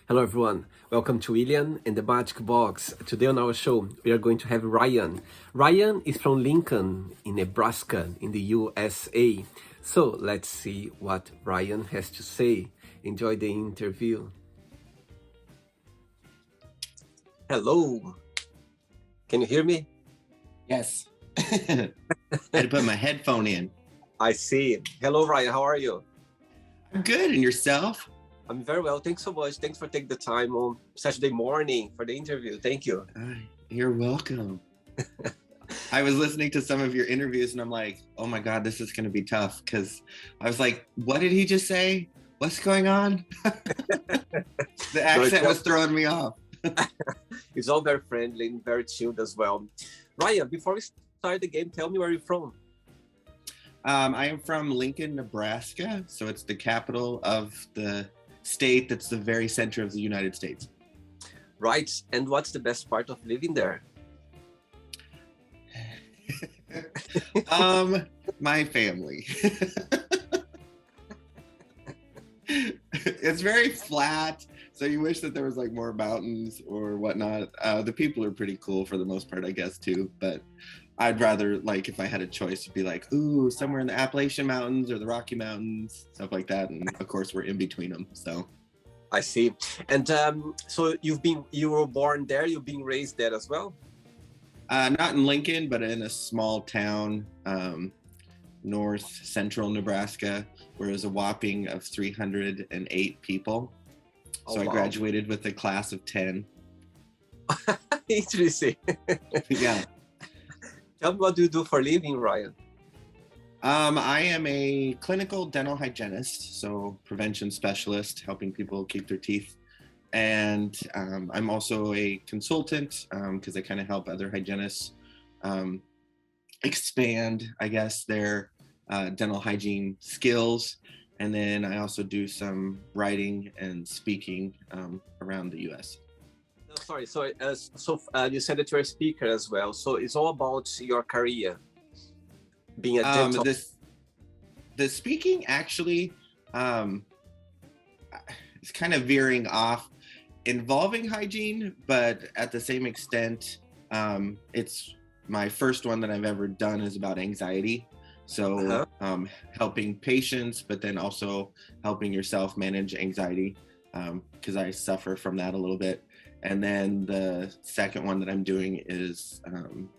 Hello everyone, welcome to William and the Magic Box. Today on our show, we are going to have Ryan. Ryan is from Lincoln in Nebraska in the USA. So let's see what Ryan has to say. Enjoy the interview. Hello, can you hear me? Yes. I had to put my headphone in. I see. Hello Ryan, how are you? I'm good. And yourself? I'm very well, thanks so much. Thanks for taking the time on Saturday morning for the interview. Thank you. You're welcome. I was listening to some of your interviews and I'm like, oh my God, this is going to be tough. Because I was like, what did he just say? What's going on? The accent was throwing me off. It's all very friendly and very chilled as well. Ryan, before we start the game, tell me where you're from. I am from Lincoln, Nebraska. So it's the capital of the state that's the very center of the United States. Right. And what's the best part of living there? My family. It's very flat, so you wish that there was like more mountains or whatnot. The people are pretty cool for the most part, I guess, too, but I'd rather, like, if I had a choice, to be like, ooh, somewhere in the Appalachian Mountains or the Rocky Mountains, stuff like that. And of course, we're in between them. So I see. And so you were born there, you've been raised there as well? Not in Lincoln, but in a small town, north central Nebraska, where it was a whopping of 308 people. So I graduated with a class of 10. Interesting. Yeah. Tell me, what do you do for a living, Ryan? I am a clinical dental hygienist, so prevention specialist, helping people keep their teeth. And I'm also a consultant because I kind of help other hygienists expand, I guess, their dental hygiene skills. And then I also do some writing and speaking around the U.S. Sorry, so you said that you're a speaker as well. So it's all about your career, being a dental. The speaking actually is kind of veering off, involving hygiene, but at the same extent, it's my first one that I've ever done is about anxiety. So helping patients, but then also helping yourself manage anxiety, because I suffer from that a little bit. And then the second one that I'm doing is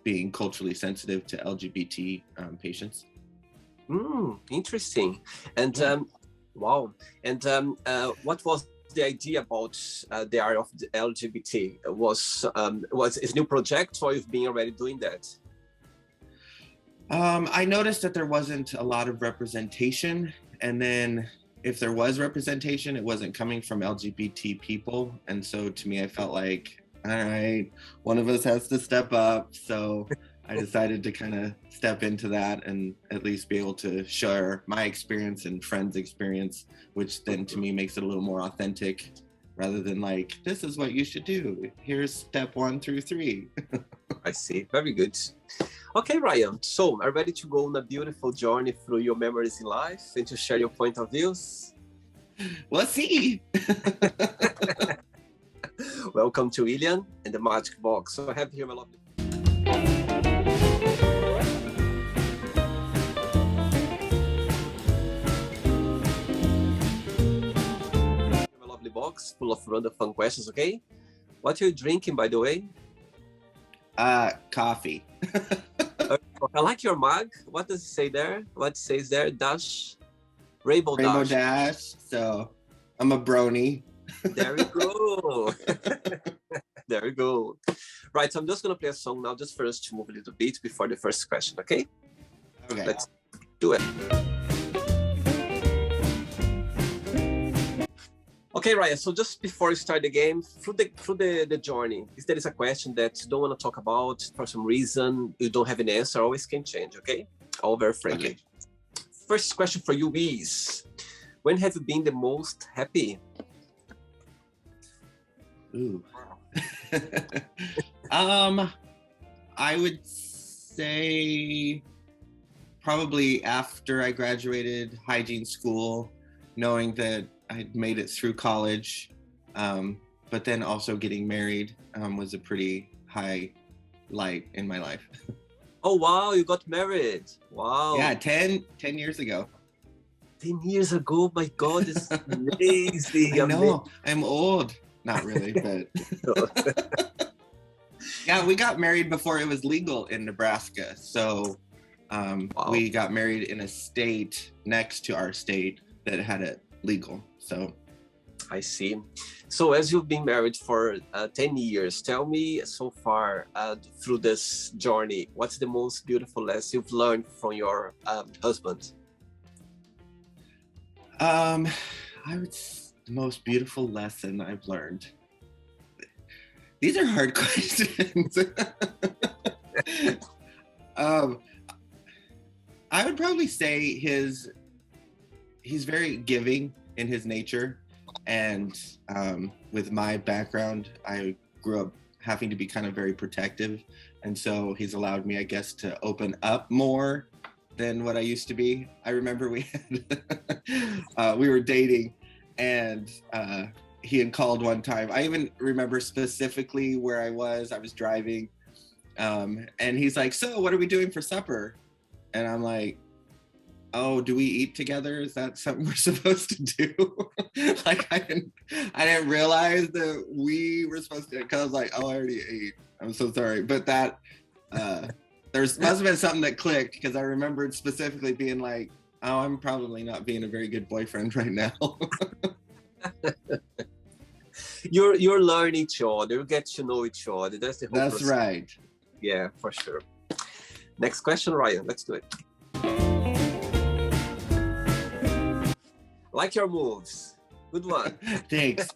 being culturally sensitive to LGBT patients. Interesting. And wow. And what was the idea about the area of the LGBT? Was it a new project, or you've been already doing that? I noticed that there wasn't a lot of representation, and then if there was representation, it wasn't coming from LGBT people. And so to me, I felt like, all right, one of us has to step up. So I decided to kind of step into that and at least be able to share my experience and friends' experience, which then to me makes it a little more authentic rather than like, this is what you should do. Here's step 1 through 3. I see. Very good. Okay, Ryan. So, are you ready to go on a beautiful journey through your memories in life and to share your point of views? Let's see. Welcome to William and the Magic Box. So I have here my lovely... my lovely box full of random fun questions, okay? What are you drinking, by the way? Coffee. I like your mug. What does it say there? What says there? Dash? Rainbow Dash. So I'm a brony. There we go. There we go. Right, so I'm just going to play a song now just for us to move a little bit before the first question, okay? Okay. Let's do it. Okay, Ryan, so just before we start the game, through the journey, if there is a question that you don't want to talk about for some reason, you don't have an answer, always can change, okay? All very friendly. Okay. First question for you is, when have you been the most happy? Ooh. I would say probably after I graduated hygiene school, knowing that I'd made it through college, But then also getting married was a pretty high light in my life. Oh, wow, you got married. Wow. Yeah, 10 years ago. 10 years ago, my God, it's amazing. I know, I'm old. Not really, but yeah, we got married before it was legal in Nebraska. So Wow. we got married in a state next to our state that had it legal. So I see. So as you've been married for 10 years, tell me so far through this journey, what's the most beautiful lesson you've learned from your husband? I would the most beautiful lesson I've learned. These are hard questions. I would probably say he's very giving in his nature. And with my background, I grew up having to be kind of very protective. And so he's allowed me, I guess, to open up more than what I used to be. I remember we we were dating, and he had called one time. I even remember specifically where I was driving, and he's like, "So what are we doing for supper?" And I'm like, "Oh, do we eat together? Is that something we're supposed to do?" Like I didn't realize that we were supposed to, because I was like, "Oh, I already ate. I'm so sorry." But that there must have been something that clicked, because I remembered specifically being like, "Oh, I'm probably not being a very good boyfriend right now." You're learning each other. You get to know each other. That's the whole That's process. right. Yeah, for sure. Next question, Ryan. Let's do it. Like your moves. Good one. Thanks.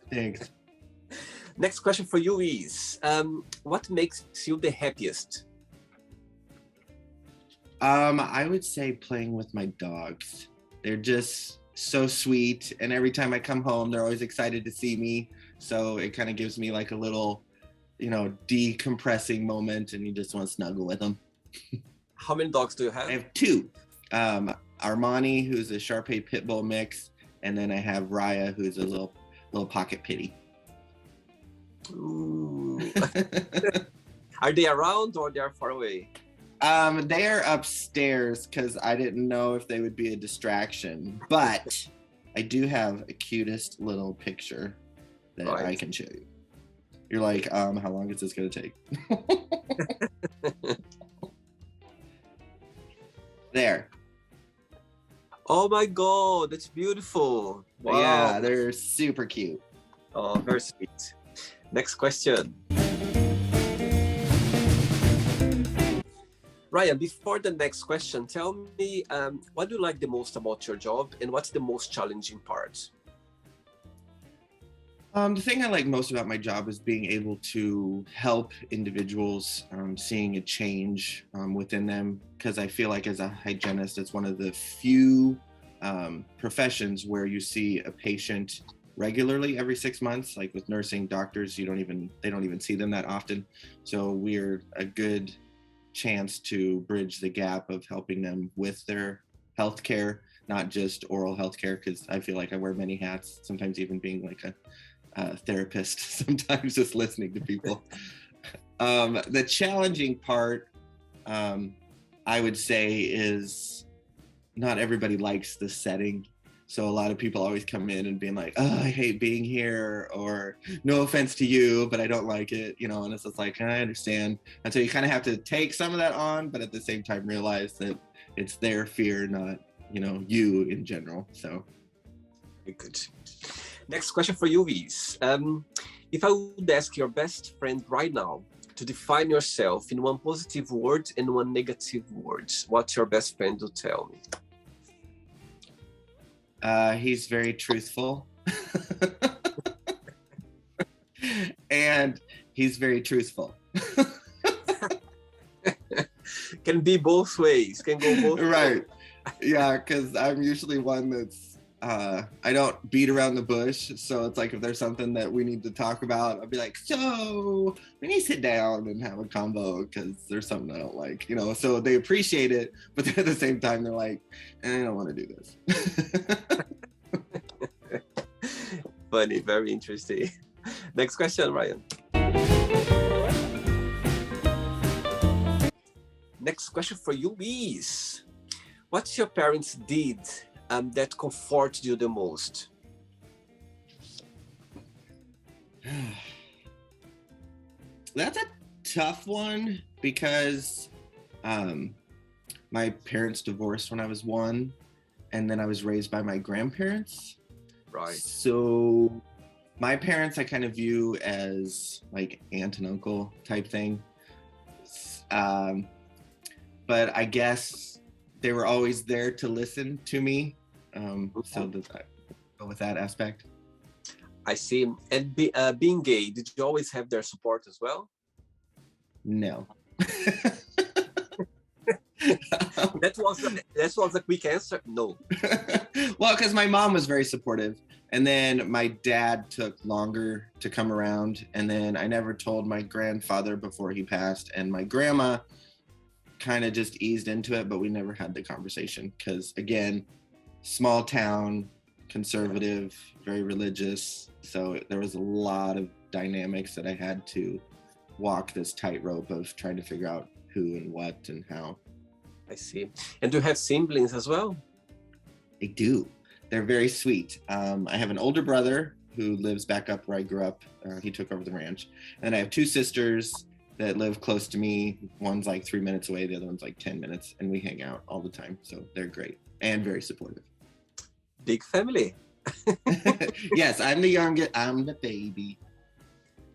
Next question for you is, what makes you the happiest? I would say playing with my dogs. They're just so sweet, and every time I come home, they're always excited to see me. So it kind of gives me like a little, decompressing moment, and you just want to snuggle with them. How many dogs do you have? I have two. Armani, who's a Shar-Pei Pit Bull mix, and then I have Raya, who's a little pocket pitty. Ooh. Are they around or they are far away? They are upstairs because I didn't know if they would be a distraction, but I do have a cutest little picture that I can show you. You're like, how long is this gonna take? There. Oh my God, that's beautiful. Wow. Yeah, they're super cute. Oh, very sweet. Next question. Ryan, before the next question, tell me, what do you like the most about your job, and what's the most challenging part? The thing I like most about my job is being able to help individuals, seeing a change within them, because I feel like as a hygienist, it's one of the few professions where you see a patient regularly every 6 months. Like with nursing, doctors, they don't even see them that often. So we're a good chance to bridge the gap of helping them with their healthcare, not just oral healthcare, because I feel like I wear many hats, sometimes even being like a therapist, sometimes just listening to people. The challenging part, I would say, is not everybody likes the setting. So a lot of people always come in and being like, "Oh, I hate being here," or "No offense to you, but I don't like it," and it's just like, I understand. And so you kind of have to take some of that on, but at the same time realize that it's their fear, not, you in general. So. Very good. Next question for you is, if I would ask your best friend right now to define yourself in one positive word and one negative word, what your best friend would tell me? He's very truthful. And he's very truthful. Can be both ways, can go both Right. ways. Yeah, because I'm usually one that's, I don't beat around the bush. So it's like if there's something that we need to talk about, I'll be like, "So we need to sit down and have a combo because there's something I don't like," So they appreciate it, but then at the same time they're like, "I don't want to do this." Funny, very interesting. Next question, Ryan. Next question for you is, what your parents did that comforted you the most? That's a tough one because my parents divorced when I was 1, and then I was raised by my grandparents. Right. So my parents I kind of view as like aunt and uncle type thing. But I guess they were always there to listen to me. So with that aspect. I see. And being gay, did you always have their support as well? No. That was a quick answer. No. Well, because my mom was very supportive, and then my dad took longer to come around, and then I never told my grandfather before he passed, and my grandma kind of just eased into it, but we never had the conversation because, again, small town, conservative, very religious, so there was a lot of dynamics that I had to walk this tightrope of trying to figure out who and what and how. I see. And do you have siblings as well? I do. They're very sweet. I have an older brother who lives back up where I grew up. He took over the ranch. And I have 2 sisters that live close to me. One's like 3 minutes away. The other one's like 10 minutes. And we hang out all the time. So they're great and very supportive. Big family. Yes, I'm the youngest. I'm the baby.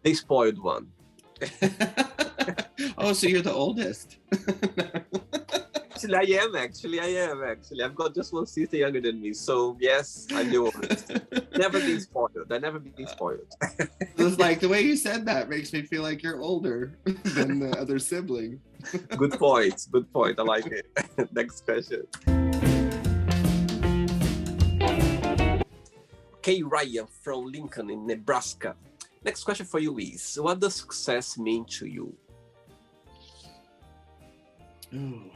They spoiled one. Oh, so you're the oldest. Actually, I am. I've got just one sister younger than me. So, yes, I'm the oldest. Never been spoiled. I've never been spoiled. It's like the way you said that makes me feel like you're older than the other sibling. Good point. Good point. I like it. Next question. Okay, Ryan from Lincoln in Nebraska. Next question for you is, what does success mean to you? Ooh,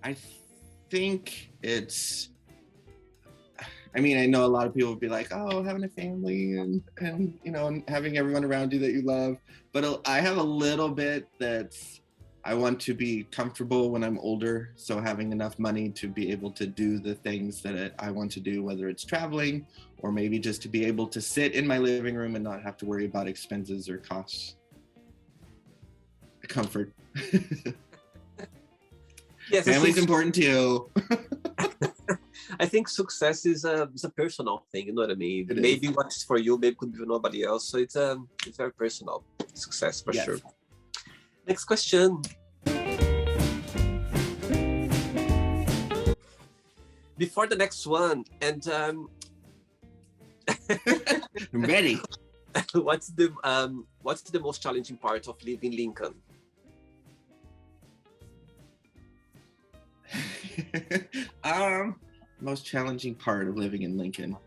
I think it's, I mean, I know a lot of people would be like, oh, having a family and you know, and having everyone around you that you love. But I have a little bit that's, I want to be comfortable when I'm older. So having enough money to be able to do the things that I want to do, whether it's traveling or maybe just to be able to sit in my living room and not have to worry about expenses or costs. Comfort. Yes, family's important too. I think success is a personal thing, you know what I mean? Maybe what's for you, maybe could be for nobody else. So it's very personal. Success for sure. Next question. Before the next one, and I'm ready. What's the most challenging part of living in Lincoln? Most challenging part of living in Lincoln.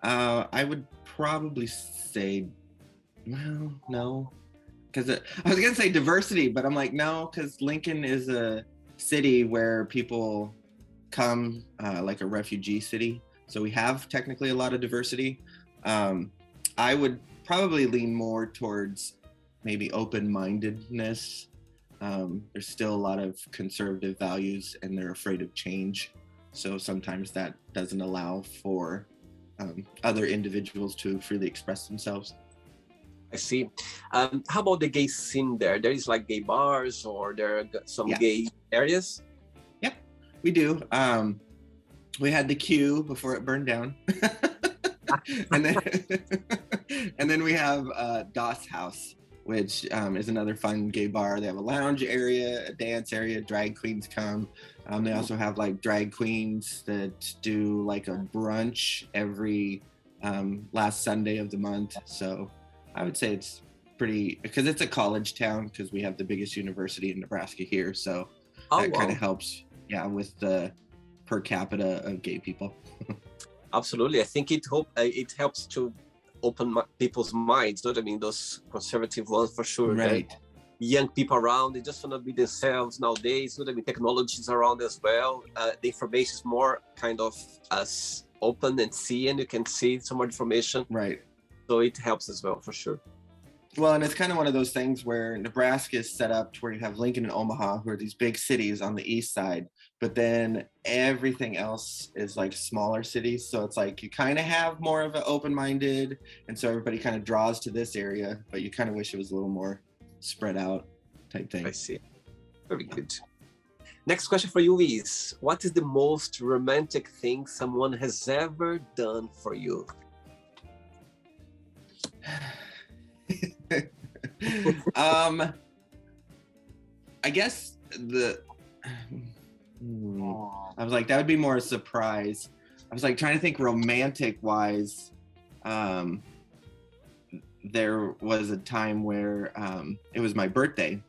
I would probably say, well, no, because I was gonna say diversity, but I'm like, no, because Lincoln is a city where people come like a refugee city, so we have technically a lot of diversity. I would probably lean more towards maybe open-mindedness. There's still a lot of conservative values and they're afraid of change. So sometimes that doesn't allow for other individuals to freely express themselves. I see. How about the gay scene there? There is like gay bars or there are some gay areas? Yep, we do. We had the Q before it burned down. and then we have Das House, which is another fun gay bar. They have a lounge area, a dance area, drag queens come. They also have like drag queens that do like a brunch every last Sunday of the month. So I would say it's pretty, because it's a college town, because we have the biggest university in Nebraska here. So that kind of helps, with the per capita of gay people. Absolutely. I think it helps to open people's minds, know what I mean? Those conservative ones for sure. Right. Young people around, they just want to be themselves nowadays. Know what I mean? Technology is around as well. The information is more kind of as open and see, and you can see some more information. Right. So it helps as well, for sure. Well, and it's kind of one of those things where Nebraska is set up to where you have Lincoln and Omaha, who are these big cities on the east side, but then everything else is like smaller cities. So it's like you kind of have more of an open-minded, and so everybody kind of draws to this area, but you kind of wish it was a little more spread out type thing. I see. Very good. Next question for you is, what is the most romantic thing someone has ever done for you? I guess I was like, that would be more a surprise. I was like trying to think romantic wise. There was a time where it was my birthday,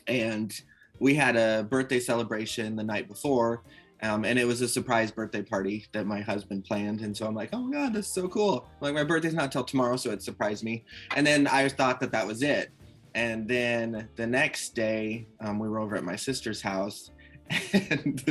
and we had a birthday celebration the night before, and it was a surprise birthday party that my husband planned. And so I'm like, oh my God, that's so cool. Like, my birthday's not till tomorrow, so it surprised me. And then I thought that was it. And then the next day, we were over at my sister's house, and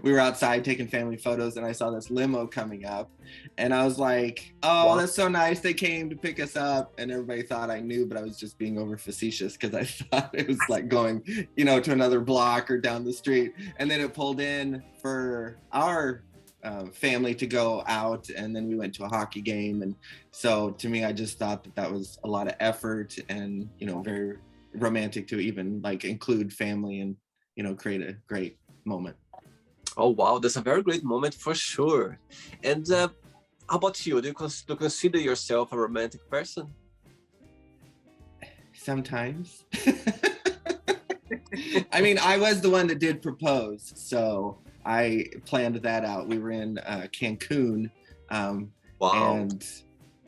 we were outside taking family photos, and I saw this limo coming up, and I was like, oh, wow, that's so nice. They came to pick us up, and everybody thought I knew, but I was just being over facetious because I thought it was like going, to another block or down the street. And then it pulled in for our family to go out, and then we went to a hockey game. And so to me, I just thought that was a lot of effort, and very romantic to even like include family and create a great moment. Oh wow, that's a very great moment for sure. And how about you? Do you consider yourself a romantic person? Sometimes. I mean, I was the one that did propose, so I planned that out. We were in Cancun. Wow. And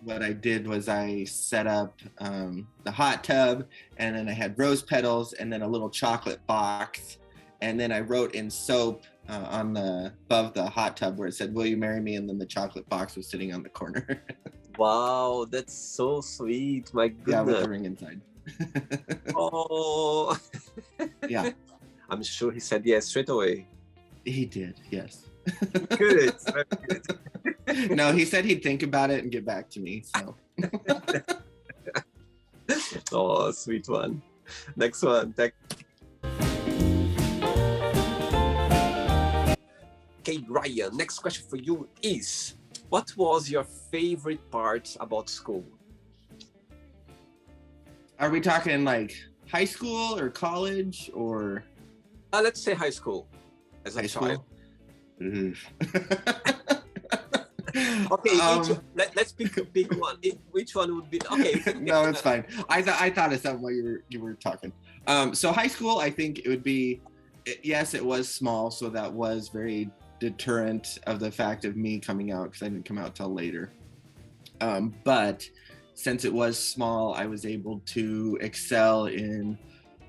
what I did was I set up the hot tub, and then I had rose petals and then a little chocolate box. And then I wrote in soap above the hot tub where it said, "Will you marry me?" And then the chocolate box was sitting on the corner. Wow, that's so sweet. My goodness. Yeah, with the ring inside. Oh. Yeah. I'm sure he said yes straight away. He did, yes. Good. Very good. No, he said he'd think about it and get back to me. So. Oh, sweet one. Next one. Okay, Ryan, next question for you is, what was your favorite part about school? Are we talking like high school or college or? Let's say high school, as a child. Okay, let's pick one. Which one would be? Okay. No, it's fine. I thought of something while you were talking. So high school, I think it would be, yes, it was small, so that was very deterrent of the fact of me coming out, because I didn't come out till later. But since it was small, I was able to excel in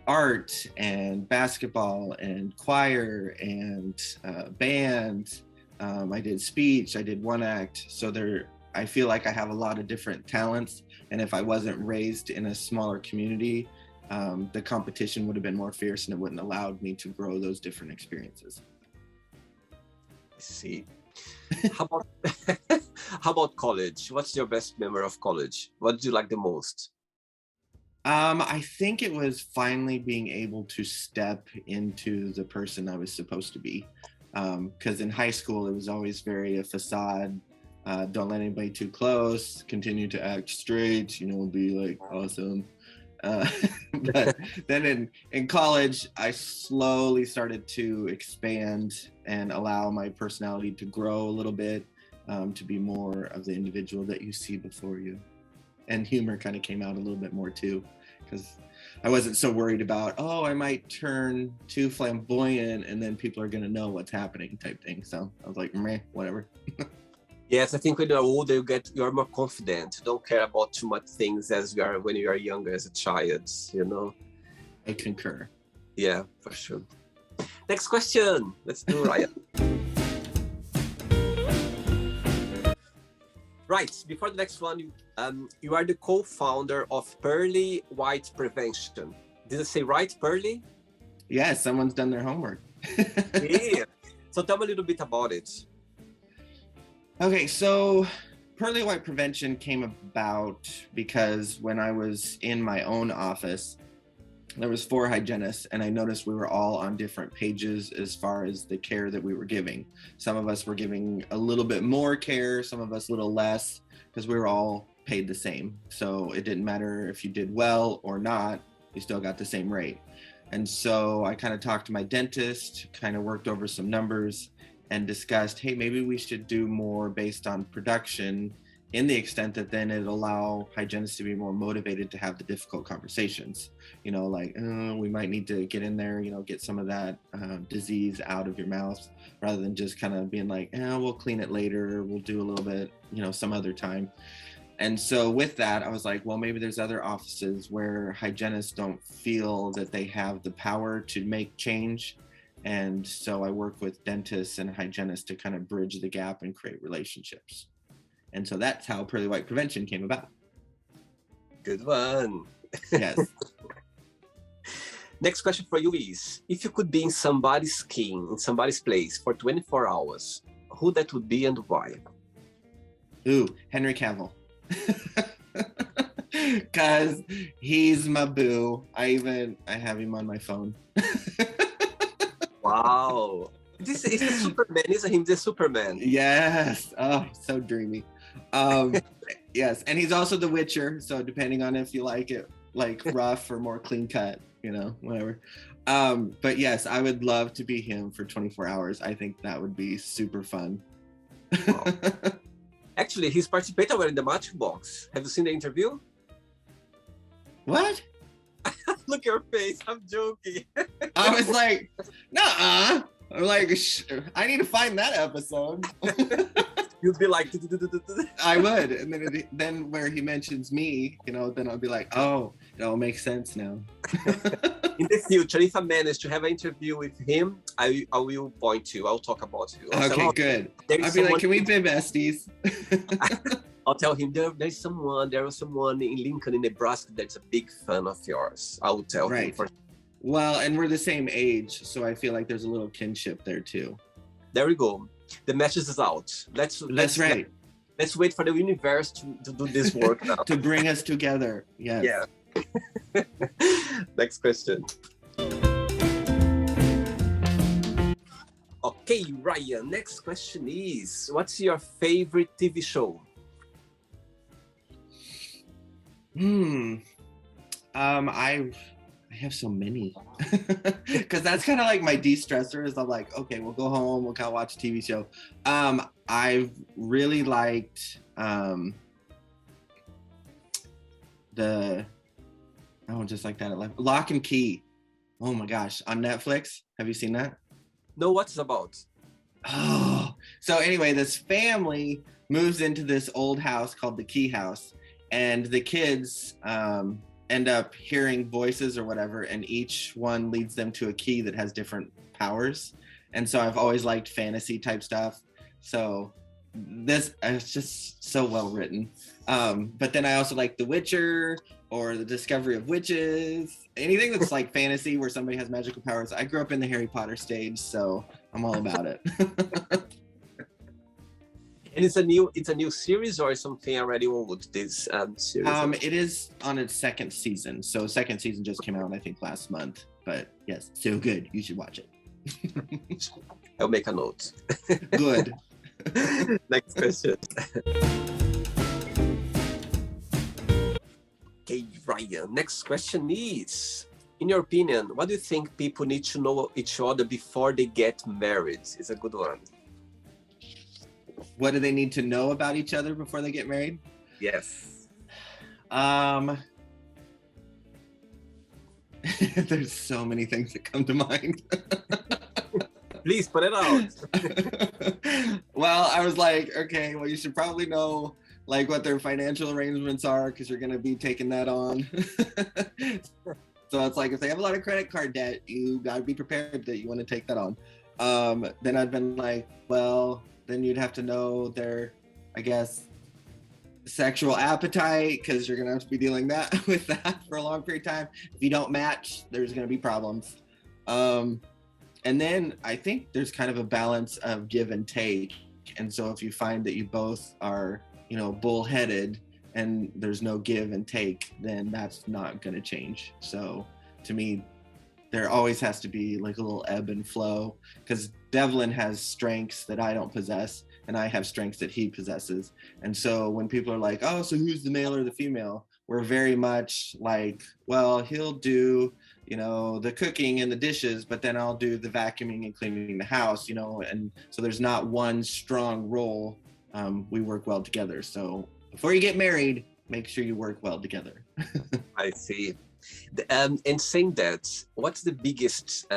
art and basketball and choir and band. I did speech, I did one act. So I feel like I have a lot of different talents. And if I wasn't raised in a smaller community, the competition would have been more fierce, and it wouldn't allowed me to grow those different experiences. I see. How about college? What's your best memory of college? What did you like the most? I think it was finally being able to step into the person I was supposed to be. Because in high school, it was always very a facade. Don't let anybody too close. Continue to act straight. Be like awesome. But then in college, I slowly started to expand and allow my personality to grow a little bit, to be more of the individual that you see before you. And humor kind of came out a little bit more too, because I wasn't so worried about, oh, I might turn too flamboyant and then people are going to know what's happening type thing. So I was like, meh, whatever. Yes, I think when you're older, you're more confident. You don't care about too much things as you are when you are younger, as a child, I concur. Yeah, for sure. Next question. Let's do Ryan. Right, before the next one, you are the co-founder of Pearly White Prevention. Did I say right, Pearly? Yeah, someone's done their homework. Yeah. So tell me a little bit about it. Okay, so Pearly white prevention came about because when I was in my own office, there was 4 hygienists, and I noticed we were all on different pages as far as the care that we were giving. Some of us were giving a little bit more care, some of us a little less, because we were all paid the same. So it didn't matter if you did well or not, you still got the same rate. And so I kind of talked to my dentist, kind of worked over some numbers and discussed, hey, maybe we should do more based on production, in the extent that then it'll allow hygienists to be more motivated to have the difficult conversations. You know, like, we might need to get in there, you know, get some of that disease out of your mouth, rather than just kind of being like, we'll clean it later, we'll do a little bit, you know, some other time. And so with that, I was like, well, maybe there's other offices where hygienists don't feel that they have the power to make change. And so I work with dentists and hygienists to kind of bridge the gap and create relationships. And so that's how Pearly White Prevention came about. Good one. Yes. Next question for you is, if you could be in somebody's skin, in somebody's place for 24 hours, who that would be and why? Ooh, Henry Cavill. Because he's my boo. I have him on my phone. Wow. This is the Superman, isn't he? The Superman. Yes. Oh, so dreamy. Yes, and he's also the Witcher, so depending on if you like it like rough or more clean cut, you know, whatever. But yes, I would love to be him for 24 hours. I think that would be super fun. Wow. Actually, he's participated already in the Magic Box. Have you seen the interview? What? Look at your face. I'm joking. I was like, nuh-uh. I'm like, I need to find that episode. You'd be like, I would, and then where he mentions me, you know, then I'll be like, oh, it all makes sense now. In the future, if I manage to have an interview with him, I will point you. I'll talk about you. Okay, good. I'll be like, can we be besties? I'll tell him there was someone in Lincoln, in Nebraska, that's a big fan of yours. I will tell him. Well, and we're the same age, so I feel like there's a little kinship there too. There we go. The message is out. That's right. Let's wait for the universe to do this work now. To bring us together. Yes. Yeah. Next question. Okay, Ryan. Next question is, what's your favorite TV show? I have so many, because that's kind of like my de-stressor. Is I'm like, okay, we'll go home, we'll kind of watch a TV show. I've really liked just like that, Lock and Key. Oh my gosh, on Netflix. Have you seen that? No, what's it about? Oh, so anyway, this family moves into this old house called the Key House, and the kids end up hearing voices or whatever, and each one leads them to a key that has different powers. And so I've always liked fantasy type stuff. So this is just so well written. But then I also like The Witcher or The Discovery of Witches, anything that's like fantasy where somebody has magical powers. I grew up in the Harry Potter stage, so I'm all about it. And it's a new series, or something already old, this series? It is on its second season. So second season just came out, I think, last month. But yes, so good. You should watch it. I'll make a note. Good. Next question. Okay, Ryan. Next question is, in your opinion, what do you think people need to know each other before they get married? It's a good one. What do they need to know about each other before they get married? Yes. There's so many things that come to mind. Please put it out. Well, I was like, okay, well, you should probably know like what their financial arrangements are, because you're going to be taking that on. So it's like, if they have a lot of credit card debt, you got to be prepared that you want to take that on. Then I've been like, well, then you'd have to know their, I guess, sexual appetite, because you're going to have to be dealing with that for a long period of time. If you don't match, there's going to be problems. And then I think there's kind of a balance of give and take. And so if you find that you both are bullheaded and there's no give and take, then that's not going to change. So to me, there always has to be like a little ebb and flow, because Devlin has strengths that I don't possess and I have strengths that he possesses. And so when people are like, oh, so who's the male or the female? We're very much like, well, he'll do, the cooking and the dishes, but then I'll do the vacuuming and cleaning the house, and so there's not one strong role. We work well together. So before you get married, make sure you work well together. I see. And saying that, what's the biggest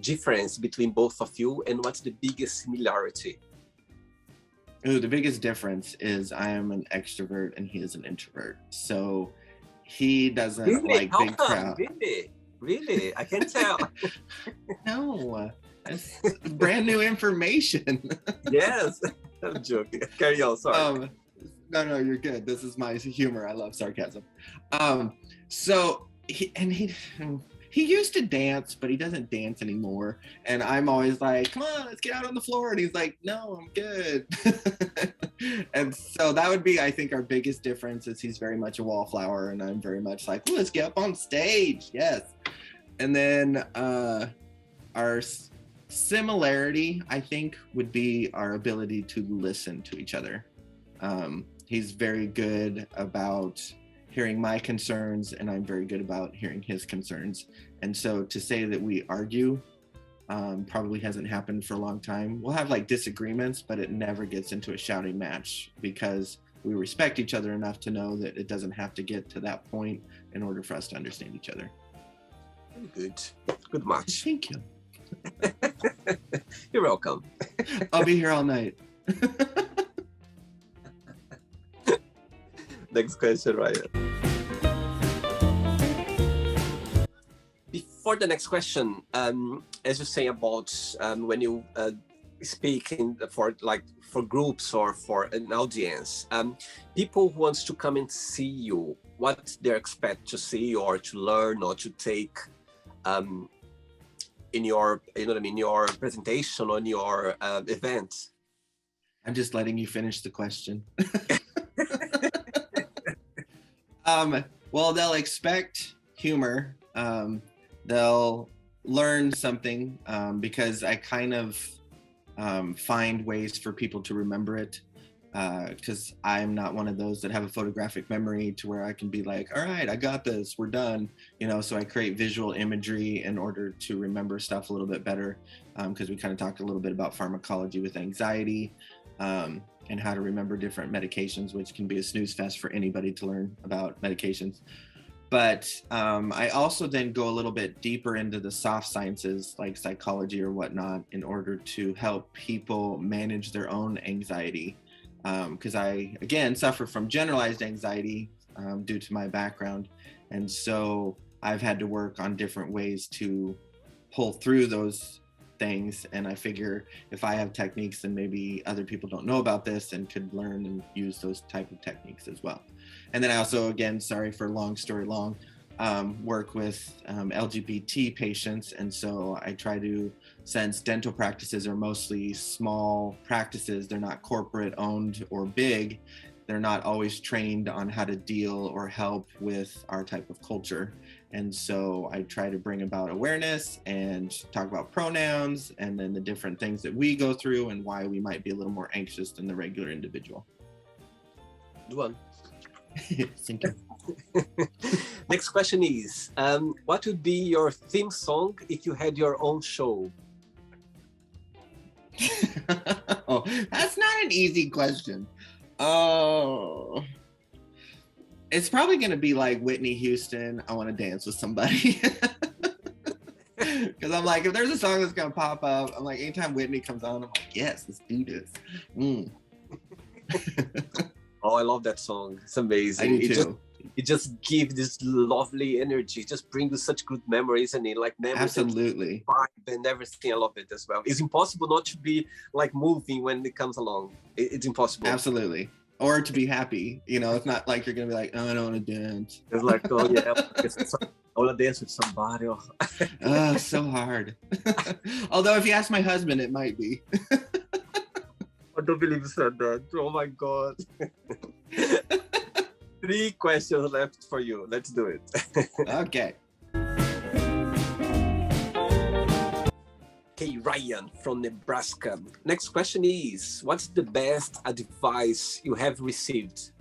difference between both of you, and what's the biggest similarity? Ooh, the biggest difference is I am an extrovert and he is an introvert. So he doesn't like big crowds. Really? I can tell. No, that's brand new information. Yes, I'm joking. Carry on, sorry. No, you're good. This is my humor. I love sarcasm. So he used to dance, but he doesn't dance anymore. And I'm always like, come on, let's get out on the floor. And he's like, no, I'm good. And so that would be, I think, our biggest difference is he's very much a wallflower and I'm very much like, let's get up on stage. Yes. And then our similarity, I think, would be our ability to listen to each other. He's very good about hearing my concerns and I'm very good about hearing his concerns. And so to say that we argue probably hasn't happened for a long time. We'll have like disagreements, but it never gets into a shouting match because we respect each other enough to know that it doesn't have to get to that point in order for us to understand each other. Good match. Thank you. You're welcome. I'll be here all night. Next question, Ryan. Before the next question, as you say about when you speak for groups or for an audience, people who wants to come and see you, what they expect to see or to learn or to take in your, your presentation on your event. I'm just letting you finish the question. Well, they'll expect humor. They'll learn something because I kind of find ways for people to remember it, because I'm not one of those that have a photographic memory to where I can be like, all right, I got this, we're done. So I create visual imagery in order to remember stuff a little bit better, because we kind of talked a little bit about pharmacology with anxiety. And how to remember different medications, which can be a snooze fest for anybody to learn about medications. But I also then go a little bit deeper into the soft sciences like psychology or whatnot in order to help people manage their own anxiety. Because I, again, suffer from generalized anxiety due to my background. And so I've had to work on different ways to pull through those things, and I figure if I have techniques, then maybe other people don't know about this and could learn and use those type of techniques as well. And then I also, again, sorry for long story long, work with LGBT patients, and so I try to, since dental practices are mostly small practices, they're not corporate owned or big, they're not always trained on how to deal or help with our type of culture. And so I try to bring about awareness and talk about pronouns and then the different things that we go through and why we might be a little more anxious than the regular individual. Good one. Thank you. Next question is, what would be your theme song if you had your own show? Oh, that's not an easy question. Oh, it's probably going to be like Whitney Houston, I Want to Dance with Somebody. Because I'm like, if there's a song that's going to pop up, I'm like, anytime Whitney comes on, I'm like, yes, let's do this. Oh, I love that song. It's amazing. I do too. It just gives this lovely energy. It just brings you such good memories and like memories. Absolutely. And everything. I love it as well. It's impossible not to be like moving when it comes along. It's impossible. Absolutely. Or to be happy. It's not like you're going to be like, oh, I don't want to dance. It's like, oh yeah, I want to dance with somebody. Oh, so hard. Although if you ask my husband, it might be. For don't believe you said that. Oh my God. 3 questions left for you. Let's do it. Okay. Okay, Ryan from Nebraska. Next question is, what's the best advice you have received?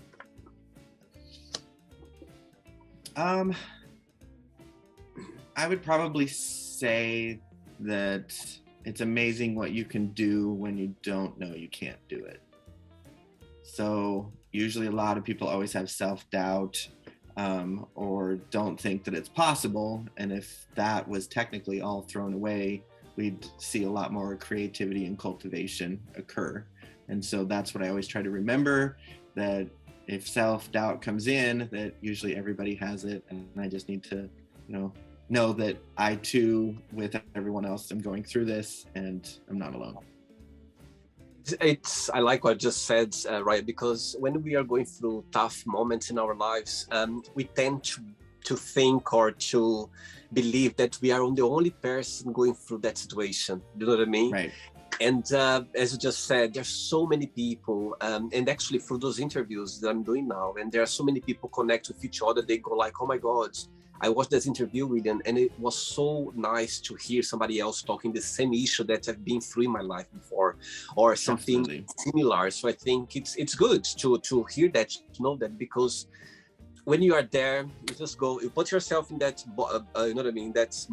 I would probably say that it's amazing what you can do when you don't know you can't do it. So usually a lot of people always have self-doubt or don't think that it's possible. And if that was technically all thrown away, we'd see a lot more creativity and cultivation occur. And so that's what I always try to remember, that if self-doubt comes in, that usually everybody has it. And I just need to, know that I too, with everyone else, am going through this and I'm not alone. I like what you just said, right? Because when we are going through tough moments in our lives, we tend to think or to believe that we are the only person going through that situation. You know what I mean? Right. And as you just said, there's so many people, and actually through those interviews that I'm doing now, and there are so many people connect with each other. They go like, oh my God, I watched this interview with them, and it was so nice to hear somebody else talking the same issue that I've been through in my life before, or something Absolutely. similar. So I think it's good to hear that, to know that, because when you are there, you just go, you put yourself in that, you know what I mean? That's,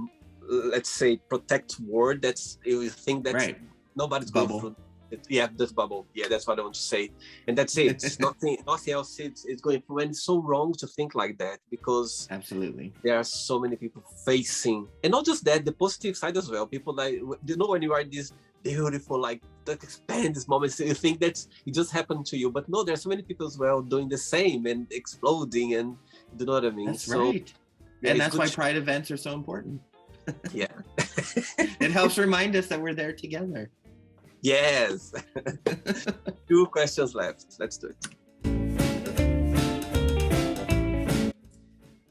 let's say, protect word. That's, you think that Right. nobody's Bubble. going through it. Yeah, this bubble. Yeah, that's what I want to say. And that's it. It's nothing else. It's going through. And it's so wrong to think like that, because Absolutely. there are so many people facing, and not just that, the positive side as well. People like, when you are this beautiful, like, that expand this moment, so you think that it just happened to you, but no, there's so many people as well doing the same and exploding, and you know what I mean? That's right. Yeah, And that's why Pride events are so important. Yeah. It helps remind us that we're there together. Yes. 2 questions left. Let's do it.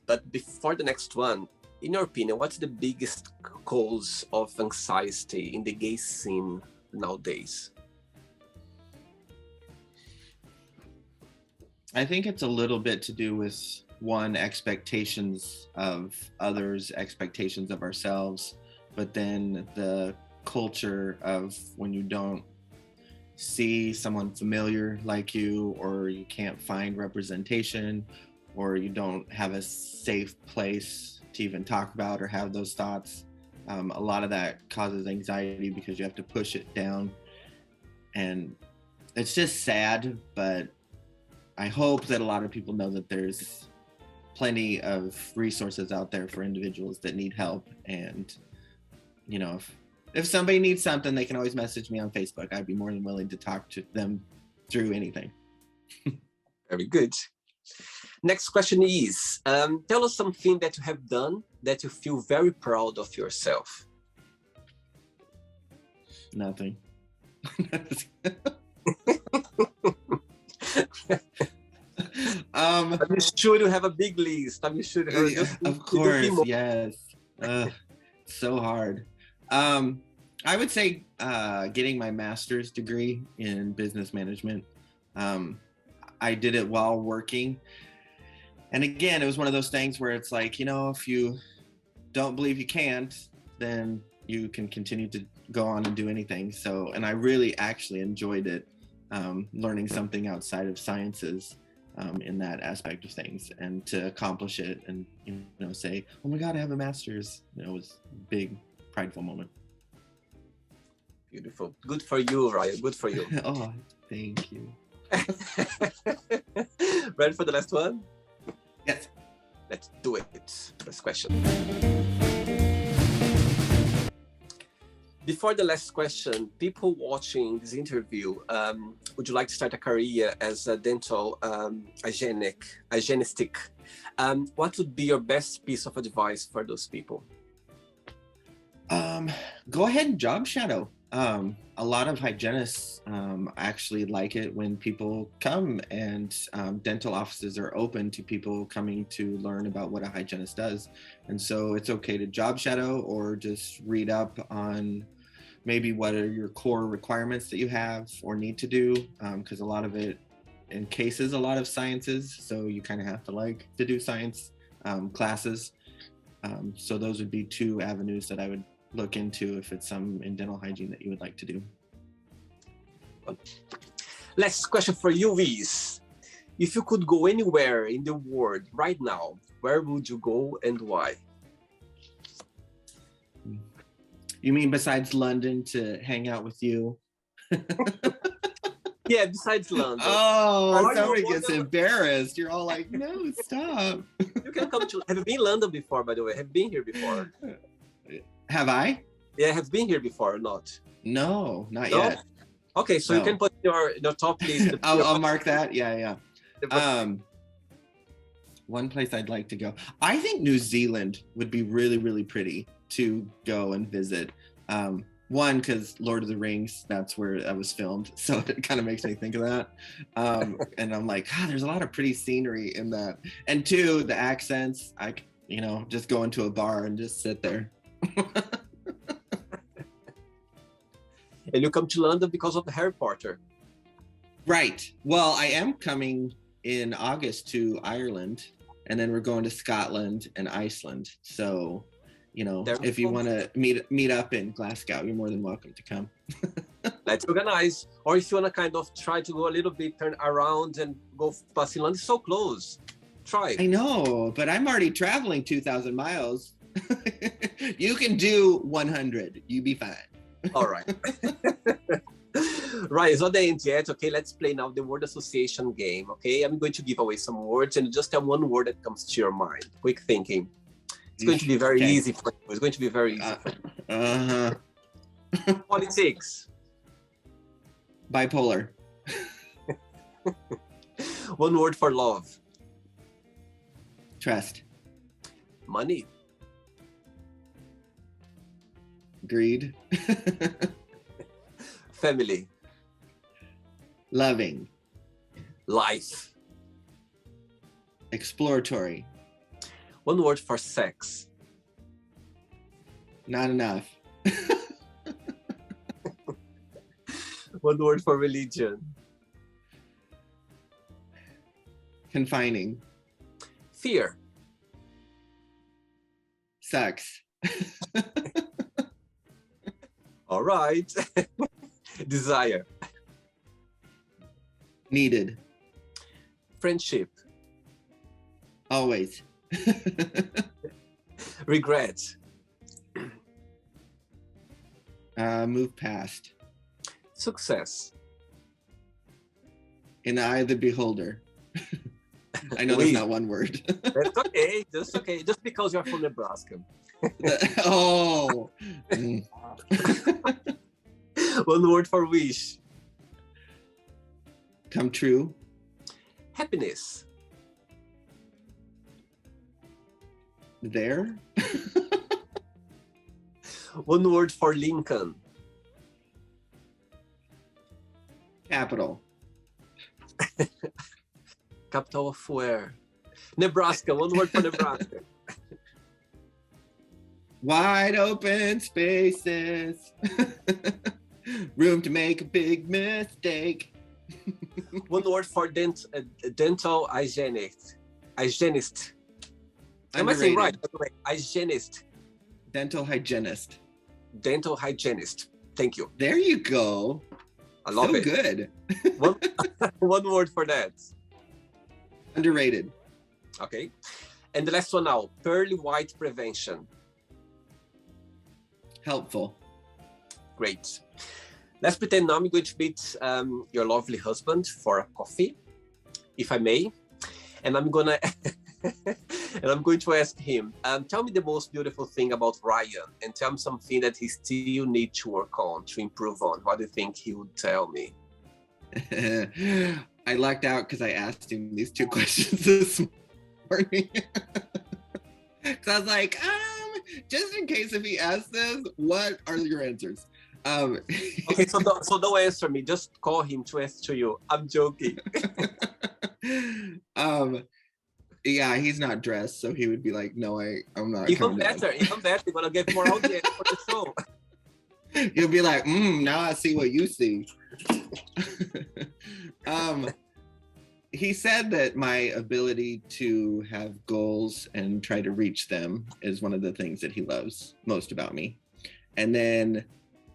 But before the next one, in your opinion, what's the biggest cause of anxiety in the gay scene nowadays? I think it's a little bit to do with, one, expectations of others, expectations of ourselves, but then the culture of when you don't see someone familiar like you, or you can't find representation, or you don't have a safe place to even talk about or have those thoughts. A lot of that causes anxiety because you have to push it down. And it's just sad, but I hope that a lot of people know that there's plenty of resources out there for individuals that need help. And, if somebody needs something, they can always message me on Facebook. I'd be more than willing to talk to them through anything. Very good. Next question is, tell us something that you have done that you feel very proud of yourself. Nothing. I'm sure you have a big list. I'm sure you have just of course, yes. So hard. I would say getting my master's degree in business management. I did it while working. And again, it was one of those things where it's like, if you don't believe you can't, then you can continue to go on and do anything. So, and I really actually enjoyed it, learning something outside of sciences in that aspect of things, and to accomplish it and, say, oh my God, I have a master's, it was a big, prideful moment. Beautiful. Good for you, Ryan. Good for you. Oh, thank you. Ready for the last one? Yes. Let's do it. Last question. Before the last question, people watching this interview, would you like to start a career as a dental hygienistic? What would be your best piece of advice for those people? Go ahead and job shadow. A lot of hygienists actually like it when people come, and dental offices are open to people coming to learn about what a hygienist does. And so it's okay to job shadow or just read up on maybe what are your core requirements that you have or need to do, because a lot of it encases a lot of sciences, so you kind of have to like to do science classes. So those would be two avenues that I would look into if it's some in dental hygiene that you would like to do. Last question for you is, if you could go anywhere in the world right now, where would you go and why? You mean besides London to hang out with you? Yeah, besides London. Oh, somebody gets embarrassed. You're all like, no, stop. You can come to, have you been in London before, by the way? Have you been here before? Have I? Yeah, have you been here before or not? No, not yet. Okay, so you can put your top list. I'll mark that. Yeah. One place I'd like to go. I think New Zealand would be really, really pretty to go and visit. One, because Lord of the Rings, that's where that was filmed. So it kind of makes me think of that. And I'm like, there's a lot of pretty scenery in that. And two, the accents, just go into a bar and just sit there. And you come to London because of the Harry Potter. Right. Well, I am coming in August to Ireland, and then we're going to Scotland and Iceland. So, if you want to meet up in Glasgow, you're more than welcome to come. Let's organize. Or if you want to kind of try to go a little bit, turn around and go past London, it's so close. Try. I know, but I'm already traveling 2,000 miles. You can do 100. You be fine. All right. Right, it's not the end yet. Okay, let's play now the word association game. Okay, I'm going to give away some words and just tell one word that comes to your mind. Quick thinking. It's going to be very easy for you. It's going to be very easy for you. Politics. Bipolar. One word for love. Trust. Money. Greed. Family. Loving. Life. Exploratory. One word for sex. Not enough. One word for religion. Confining. Fear. Sucks. All right. Desire. Needed. Friendship. Always. Regret. Move past. Success. In the eye of the beholder. I know that's not one word. That's okay. That's okay. Just because you're from Nebraska. Oh. One word for wish. Come true. Happiness. There. One word for Lincoln. Capital. Capital of where? Nebraska. One word for Nebraska. Wide open spaces. Room to make a big mistake. One word for dental hygienist. Hygienist. Am I saying right? Hygienist. Dental hygienist. Dental hygienist. Thank you. There you go. I love it. Good. One word for that. Underrated. Okay. And the last one now. Pearly white prevention. Helpful. Great. Let's pretend now I'm going to meet your lovely husband for a coffee, if I may. And I'm going to ask him, tell me the most beautiful thing about Ryan and tell me something that he still needs to work on, to improve on. What do you think he would tell me? I lucked out because I asked him these two questions this morning. Because I was like, just in case if he asks this, what are your answers? Okay, so don't answer me. Just call him to answer you. I'm joking. Yeah, he's not dressed, so he would be like, "No, I'm not." Even better. You're gonna get more audience for the show. You'll be like, now I see what you see. He said that my ability to have goals and try to reach them is one of the things that he loves most about me. And then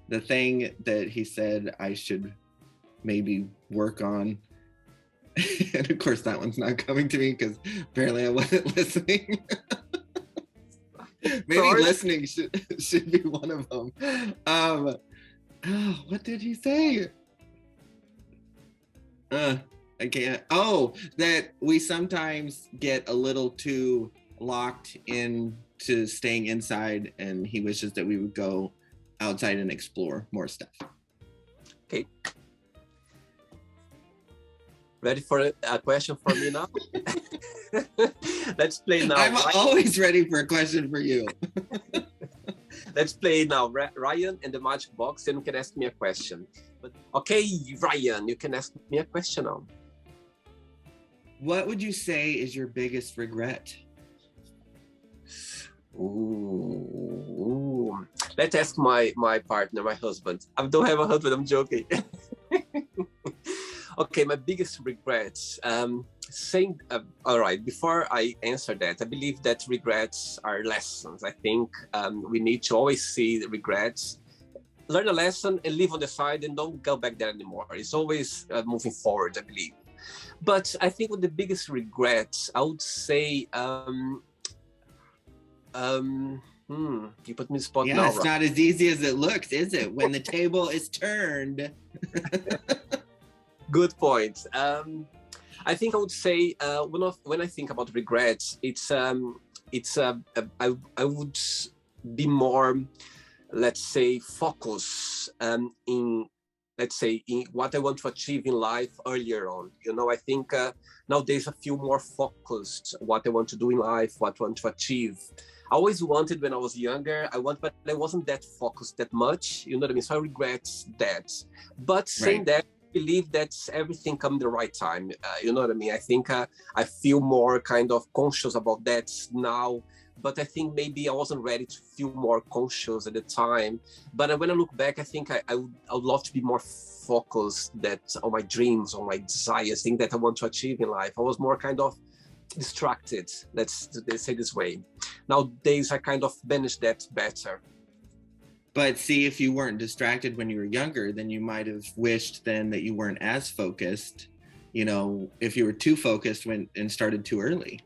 the thing that he said I should maybe work on, and of course that one's not coming to me because apparently I wasn't listening. Maybe listening should be one of them. What did he say? I can't. Oh, that we sometimes get a little too locked into staying inside, and he wishes that we would go outside and explore more stuff. Okay. Ready for a question for me now? Let's play now. I'm always ready for a question for you. Let's play now. Ryan and the magic box, and you can ask me a question. But okay, Ryan, you can ask me a question now. What would you say is your biggest regret? Ooh. Let's ask my partner, my husband. I don't have a husband, I'm joking. Okay, my biggest regrets. All right, before I answer that, I believe that regrets are lessons. I think we need to always see the regrets, learn a lesson and leave on the side and don't go back there anymore. It's always moving forward, I believe. But I think with the biggest regrets, I would say, you put me in the spot now. Yeah, it's not as easy as it looks, is it? When the table is turned. Good point. I think I would say when I think about regrets, I would be more, let's say, focus in what I want to achieve in life earlier on. You know, I think nowadays I feel more focused what I want to do in life, what I want to achieve. I always wanted when I was younger, but I wasn't that focused that much. You know what I mean? So I regret that. But saying that, I believe that everything comes the right time. You know what I mean? I think I feel more kind of conscious about that now. But I think maybe I wasn't ready to feel more conscious at the time. But when I look back, I think I would love to be more focused on my dreams, on my desires, things that I want to achieve in life. I was more kind of distracted, let's say this way. Nowadays, I kind of manage that better. But see, if you weren't distracted when you were younger, then you might have wished then that you weren't as focused, you know, if you were too focused and started too early.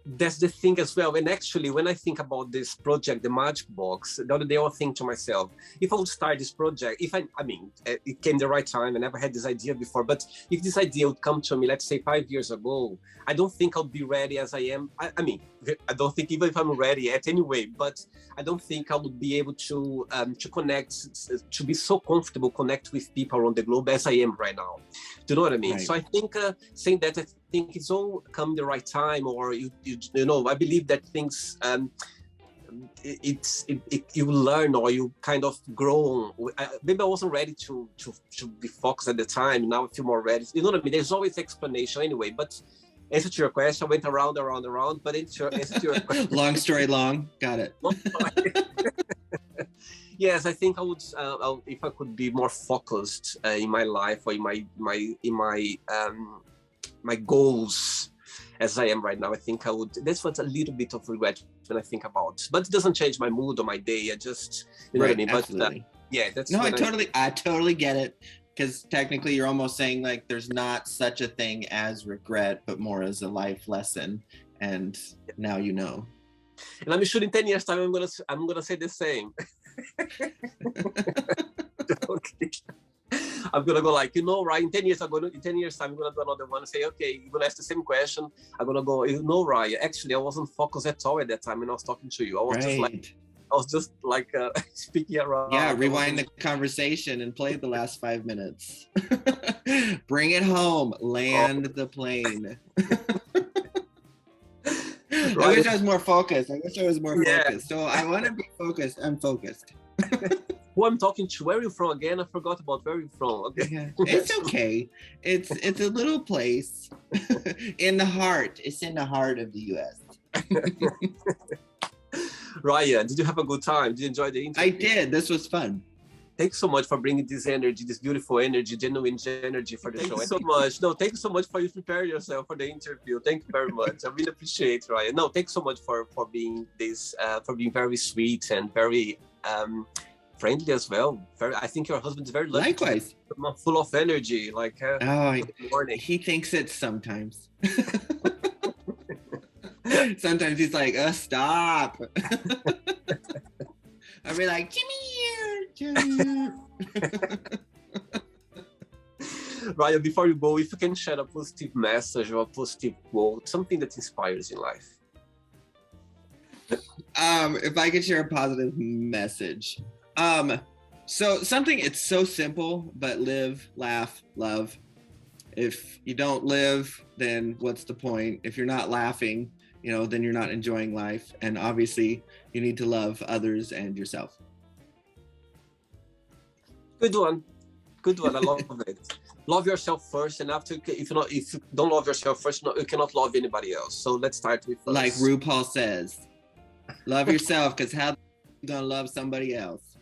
That's the thing as well. And actually, when I think about this project, the Magic Box, the other day I was thinking to myself, if I would start this project, it came the right time. I never had this idea before, but if this idea would come to me, let's say 5 years ago, I don't think I'll be ready as I am. I don't think even if I'm ready yet anyway, but I don't think I would be able to connect, to be so comfortable, connect with people around the globe as I am right now. Do you know what I mean? Right. So I think saying that, I think it's all come the right time, or you know, I believe that things you learn or you kind of grow. Maybe I wasn't ready to be focused at the time. Now I feel more ready. You know what I mean? There's always explanation anyway. But answer to your question, I went around. But answer to your question. Long story long. Got it. Yes, I think I would if I could be more focused in my life or in my goals as I am right now. I think I would. That's what's a little bit of regret when I think about. But it doesn't change my mood or my day. I just, you know what I mean. Absolutely. But yeah, that's. No, I totally get it. Because technically, you're almost saying like there's not such a thing as regret, but more as a life lesson. And now you know. And I'm sure in 10 years' time, I'm gonna say the same. Okay. I'm gonna go like, you know, right? In 10 years time, I'm gonna do another one and say, okay, you're gonna ask the same question. I'm gonna go, you know, Ryan, actually, I wasn't focused at all at that time when I was talking to you. I was just like speaking around. Yeah, rewind the conversation and play the last 5 minutes. Bring it home. Land the plane. I wish I was more focused. So I want to be focused. I'm focused. Who I'm talking to? Where are you from again? I forgot about where you're from. Okay. Yeah, it's okay. It's a little place in the heart. It's in the heart of the U.S. Ryan, did you have a good time? Did you enjoy the interview? I did. This was fun. Thanks so much for bringing this energy, this beautiful energy, genuine energy for the show. Thank you so much. No, thank you so much for you preparing yourself for the interview. Thank you very much. I really appreciate it, Ryan. No, thanks so much for being very sweet and very friendly as well. I think your husband's very lucky. Likewise. Full of energy. Like he thinks it sometimes. Sometimes he's like, stop. I'll be like, Jimmy. Ryan, before you go, if you can share a positive message or a positive quote, something that inspires in life. If I could share a positive message. So something, it's so simple, but live, laugh, love. If you don't live, then what's the point? If you're not laughing, then you're not enjoying life. And obviously you need to love others and yourself. Good one. I love it. Love yourself first, and after, if you don't love yourself first, you cannot love anybody else. So let's start with us. Like RuPaul says, love yourself, because how are you gonna love somebody else?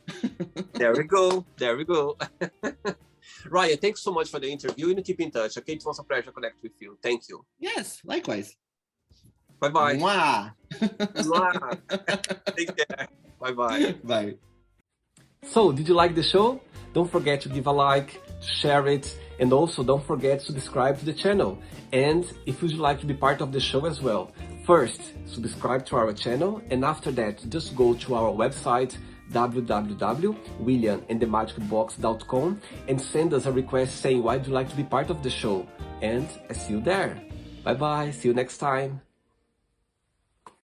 There we go. Ryan, thanks so much for the interview, and keep in touch. Okay, it was a pleasure to connect with you. Thank you. Yes, likewise. Bye-bye. Mwah. Mwah. Take care. Bye-bye. Bye. So, did you like the show? Don't forget to give a like, to share it, and also don't forget to subscribe to the channel. And if you'd like to be part of the show as well, first, subscribe to our channel, and after that, just go to our website, www.williamandthemagicbox.com, and send us a request saying why you'd like to be part of the show. And I see you there. Bye-bye. See you next time.